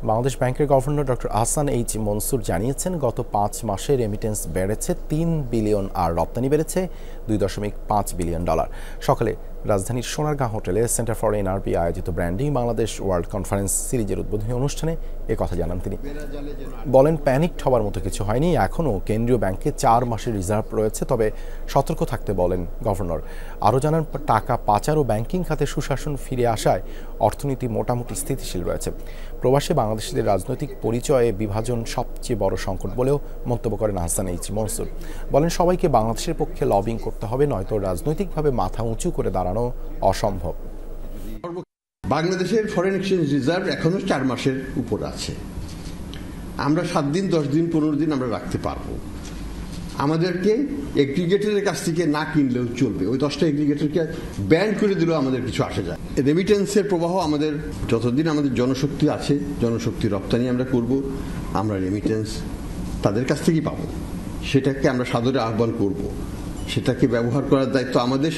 বাংলাদেশ ব্যাংকের governor doctor Ahsan H Mansur জানিয়েছেন, গত 5 মাসে রেমিটেন্স বেড়েছে 3 বিলিয়ন আর রপ্তানি বেড়েছে $2.5 বিলিয়ন। সকালে রাজধানীর সোনারগাঁ হোটেলে সেন্টার ফর এনআরবি আয়োজিত ব্র্যান্ডিং বাংলাদেশ ওয়ার্ল্ড কনফারেন্স সিরিজের উদ্বোধনী অনুষ্ঠানে কথা জানান তিনি। বলেন, প্যানিক হওয়ার মতো কিছু হয়নি, এখনও কেন্দ্রীয় ব্যাংকে 4 মাসের রিজার্ভ রয়েছে, তবে সতর্ক থাকতে বলেন গভর্নর। আরও জানান, টাকা পাচার ও ব্যাংকিং খাতে সুশাসন ফিরে আসায় অর্থনীতি মোটামুটি স্থিতিশীল রয়েছে। প্রবাসী বাংলাদেশিদের রাজনৈতিক পরিচয়ে বিভাজন সবচেয়ে বড় সংকট বলেও মন্তব্য করেন আহসান এইচ মনসুর। বলেন, সবাইকে বাংলাদেশের পক্ষে লবিং করতে হবে, নয়তো রাজনৈতিকভাবে মাথা উঁচু করে দাঁড়ানো অসম্ভব। বাংলাদেশের ফরেন এক্সচেঞ্জ রিজার্ভ এখনো 4 মাসের উপর আছে। আমরা 7 দিন, 10 দিন, 15 দিন আমরা রাখতে পারবো। আমাদেরকে এগ্রিগেটরের কাছ থেকে না কিনলেও চলবে। ওই 10টা এগ্রিগেটরকে ব্যান করে দিলেও আমাদের কিছু আসে যায়। রেমিটেন্সের প্রবাহ আমাদের যতদিন আমাদের জনশক্তি আছে, জনশক্তি রপ্তানি আমরা করব, আমরা রেমিটেন্স তাদের কাছ থেকেই পাবো। সেটাকে আমরা সাদরে আহ্বান করব, সেটাকে ব্যবহার করার দায়িত্ব আমাদের।